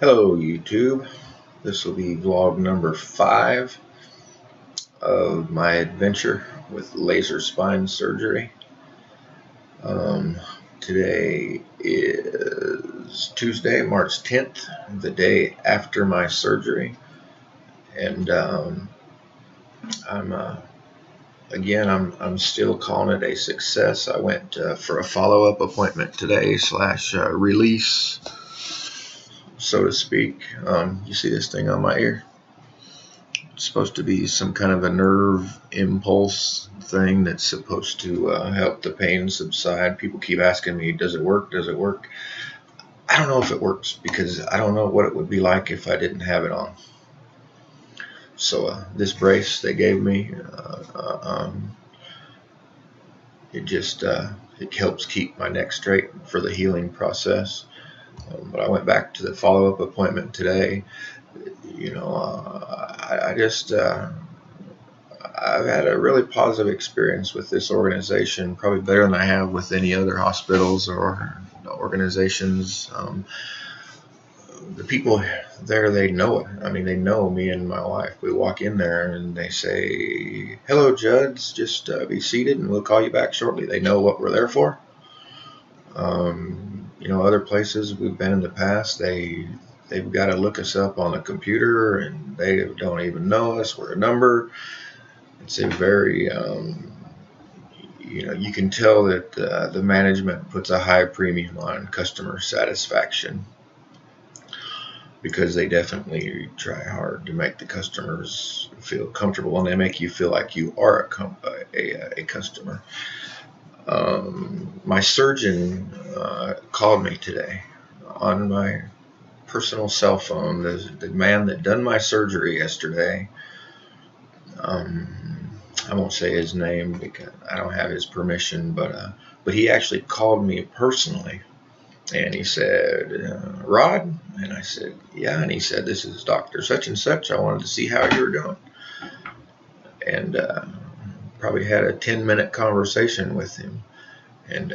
Hello YouTube, this will be vlog number 5 of my adventure with laser spine surgery. Today is Tuesday, March 10th, the day after my surgery, and I'm still calling it a success. I went for a follow-up appointment today / release, so to speak. You see this thing on my ear? It's supposed to be some kind of a nerve impulse thing that's supposed to help the pain subside. People keep asking me, does it work? Does it work? I don't know if it works because I don't know what it would be like if I didn't have it on. So this brace they gave me, it helps keep my neck straight for the healing process. But I went back to the follow-up appointment today. I've had a really positive experience with this organization, probably better than I have with any other hospitals or organizations. The people there, they know it. I mean, they know me and my wife. We walk in there and they say, "Hello, Judds, just be seated and we'll call you back shortly." They know what we're there for. Other places we've been in the past, they've got to look us up on the computer and they don't even know us. We're a number. It's a very, you can tell that the management puts a high premium on customer satisfaction, because they definitely try hard to make the customers feel comfortable, and they make you feel like you are a customer. My surgeon called me today on my personal cell phone. The man that done my surgery yesterday, I won't say his name because I don't have his permission, but he actually called me personally, and he said, "Rod?" And I said, "Yeah." And he said, "This is Dr. such and such. I wanted to see how you were doing." And probably had a 10-minute conversation with him, and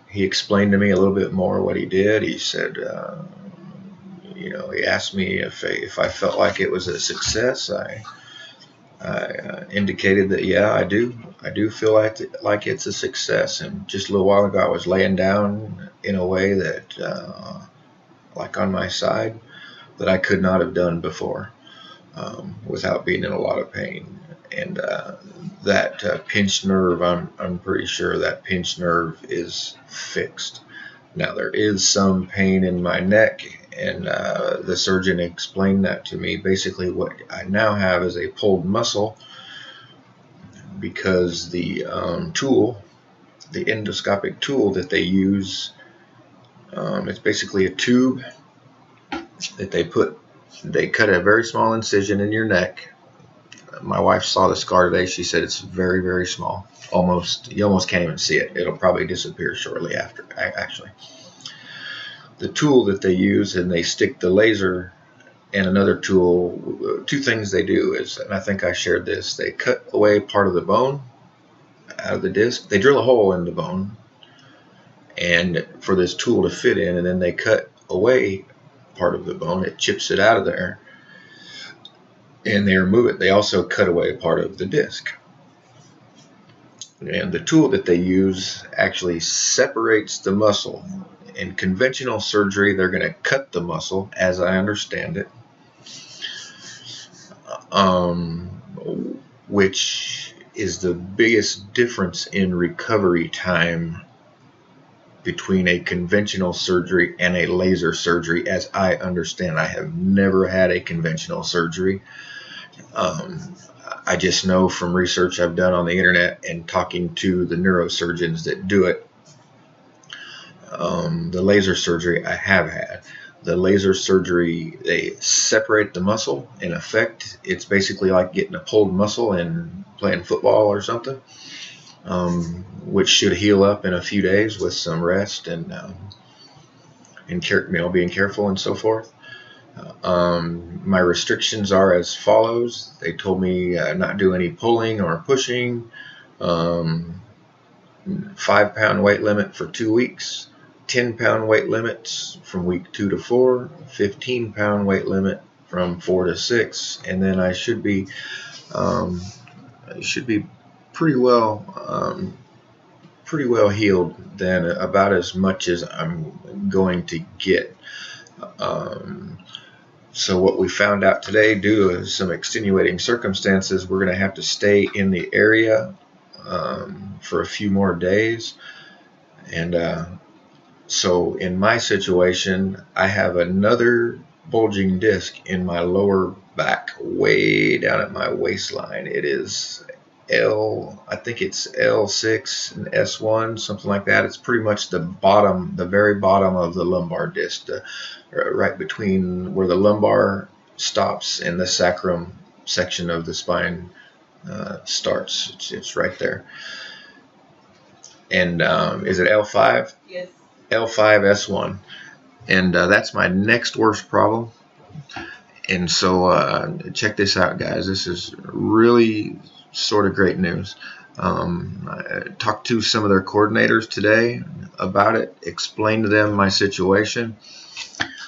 he explained to me a little bit more what he did. He said, he asked me if I felt like it was a success. I indicated that, yeah, I do feel like it's a success. And just a little while ago, I was laying down in a way that, like on my side, that I could not have done before without being in a lot of pain. And that pinched nerve, I'm pretty sure that pinched nerve is fixed. Now, there is some pain in my neck, and the surgeon explained that to me. Basically, what I now have is a pulled muscle, because the the endoscopic tool that they use, it's basically a tube that they cut a very small incision in your neck. My wife saw the scar today. She said it's very, very small. You almost can't even see it. It'll probably disappear shortly after, actually. The tool that they use, and they stick the laser and another tool. Two things they do is, and I think I shared this, they cut away part of the bone out of the disc. They drill a hole in the bone and for this tool to fit in, and then they cut away part of the bone. It chips it out of there, and they remove it. They also cut away part of the disc. And the tool that they use actually separates the muscle. In conventional surgery, they're going to cut the muscle, as I understand it, which is the biggest difference in recovery time between a conventional surgery and a laser surgery, as I understand. I have never had a conventional surgery. I just know from research I've done on the internet and talking to the neurosurgeons that do it. The laser surgery I have had. The laser surgery, they separate the muscle. In effect, it's basically like getting a pulled muscle and playing football or something, which should heal up in a few days with some rest and being careful and so forth. My restrictions are as follows. They told me not do any pulling or pushing. 5-pound weight limit for 2 weeks. 10-pound weight limits from week 2 to 4, 15-pound weight limit from 4 to 6, and then I should be pretty well healed then, about as much as I'm going to get. So what we found out today, due to some extenuating circumstances, we're going to have to stay in the area for a few more days. And so in my situation, I have another bulging disc in my lower back, way down at my waistline. It is I think it's L6 and S1, something like that. It's pretty much the bottom, the very bottom of the lumbar disc, right between where the lumbar stops and the sacrum section of the spine starts. It's right there. And is it L5? Yes. L5S1. And that's my next worst problem. And so check this out, guys. This is really sort of great news. I talked to some of their coordinators today about it, explained to them my situation.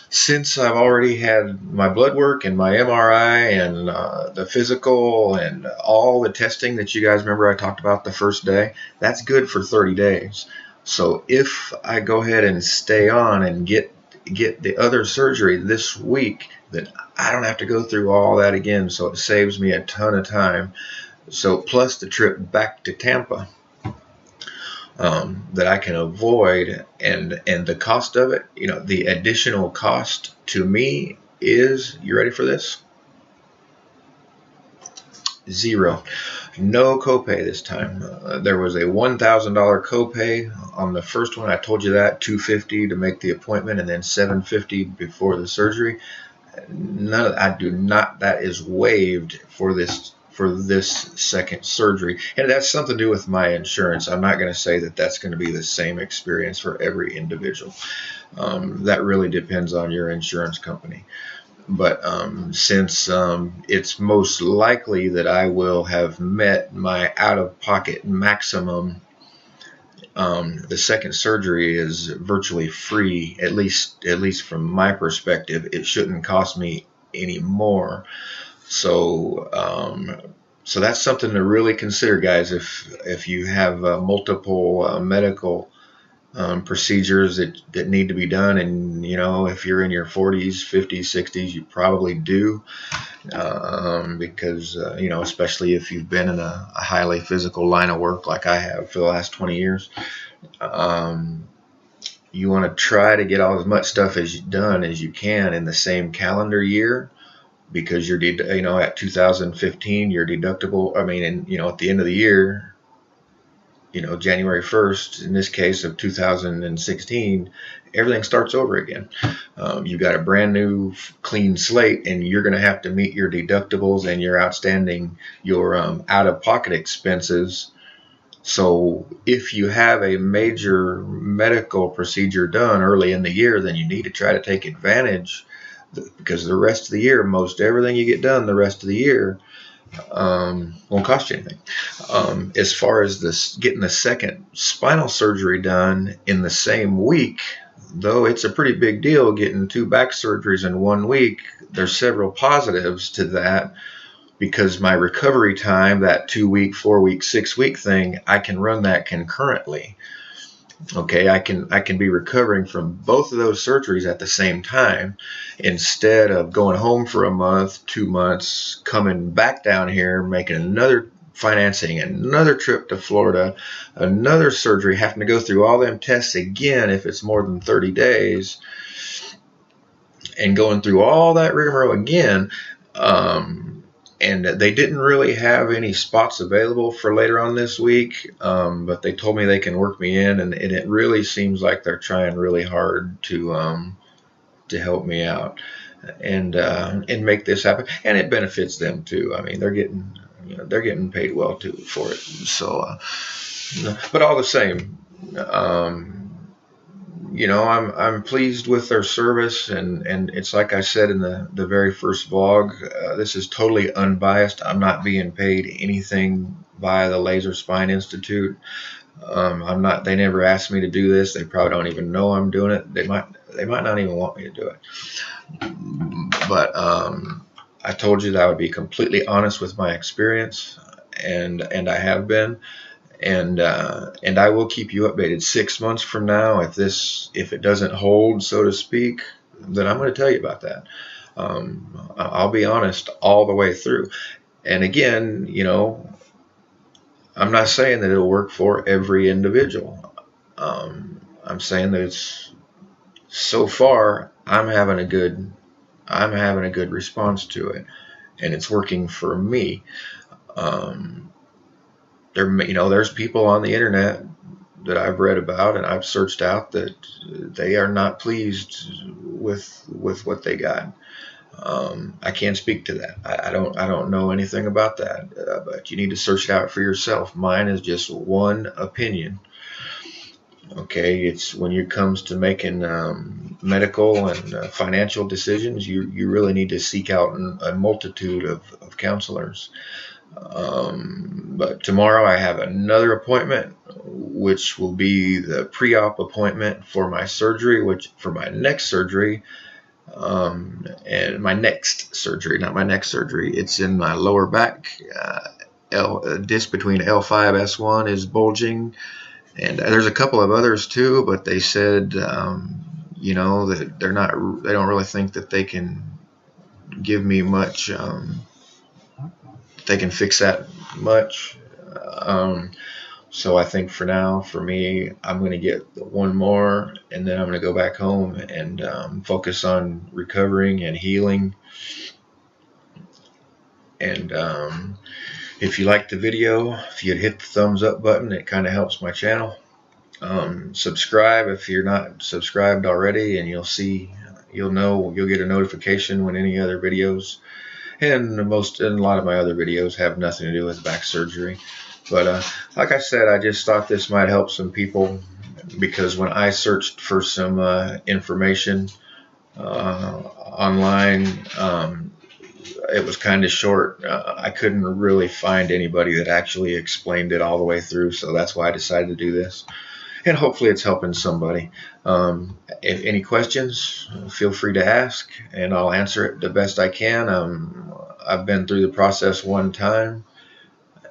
Since I've already had my blood work and my MRI and the physical and all the testing that you guys remember I talked about the first day, that's good for 30 days. So if I go ahead and stay on and get the other surgery this week, then I don't have to go through all that again. So it saves me a ton of time. So plus the trip back to Tampa that I can avoid, and the cost of it, you know, the additional cost to me is, you ready for this? $0. No copay this time. There was a $1,000 copay on the first one. I told you that, $250 to make the appointment, and then $750 before the surgery. None of that, that is waived for this second surgery, and that's something to do with my insurance. I'm not going to say that that's going to be the same experience for every individual. That really depends on your insurance company. But since it's most likely that I will have met my out-of-pocket maximum, the second surgery is virtually free, at least from my perspective. It shouldn't cost me any more. So that's something to really consider, guys. If you have multiple medical procedures that need to be done, and you know, if you're in your 40s, 50s, 60s, you probably do, because you know, especially if you've been in a highly physical line of work like I have for the last 20 years, you want to try to get all as much stuff done as you can in the same calendar year. Because you're, you know, at 2015, your deductible, I mean, and you know, at the end of the year, you know, January 1st, in this case of 2016, everything starts over again. You've got a brand new clean slate, and you're going to have to meet your deductibles and your out-of-pocket expenses. So if you have a major medical procedure done early in the year, then you need to try to take advantage, because the rest of the year, most everything you get done the rest of the year won't cost you anything. As far as getting the second spinal surgery done in the same week, though it's a pretty big deal getting 2 back surgeries in 1 week, there's several positives to that, because my recovery time, that 2-week, 4-week, 6-week thing, I can run that concurrently. Okay, I can be recovering from both of those surgeries at the same time, instead of going home for a month, 2 months, coming back down here, making financing another trip to Florida, another surgery, having to go through all them tests again if it's more than 30 days, and going through all that rigmarole again. And they didn't really have any spots available for later on this week, but they told me they can work me in, and it really seems like they're trying really hard to help me out and make this happen. And it benefits them too. I mean, they're getting paid well too for it. So, but all the same, you know, I'm pleased with their service, and it's like I said in the very first vlog, this is totally unbiased. I'm not being paid anything by the Laser Spine Institute. I'm not. They never asked me to do this. They probably don't even know I'm doing it. They might not even want me to do it. But I told you that I would be completely honest with my experience, and I have been, and I will keep you updated. 6 months from now, if it doesn't hold, so to speak, then I'm going to tell you about that. I'll be honest all the way through. And again, I'm not saying that it'll work for every individual. I'm saying that so far I'm having a good response to it, and it's working for me. There's people on the internet that I've read about and I've searched out that they are not pleased with what they got. I can't speak to that. I don't know anything about that, but you need to search it out for yourself. Mine is just one opinion. Okay, it's when it comes to making medical and financial decisions, you really need to seek out a multitude of counselors. But tomorrow I have another appointment, which will be the pre-op appointment for my surgery, for my next surgery. And my next surgery, not my next surgery. It's in my lower back. Disc between L5 S1 is bulging, and there's a couple of others too. But they said, that they don't really think that they can give me much. They can fix that much. So I think for now, for me, I'm going to get one more, and then I'm going to go back home and focus on recovering and healing. And if you liked the video, if you'd hit the thumbs up button, it kind of helps my channel. Subscribe if you're not subscribed already, and you'll get a notification when any other videos. And a lot of my other videos have nothing to do with back surgery. But like I said, I just thought this might help some people, because when I searched for some information online, it was kind of short. I couldn't really find anybody that actually explained it all the way through, so that's why I decided to do this. And hopefully it's helping somebody. If any questions, feel free to ask, and I'll answer it the best I can. I've been through the process one time,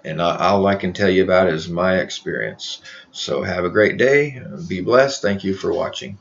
and all I can tell you about is my experience. So have a great day. Be blessed. Thank you for watching.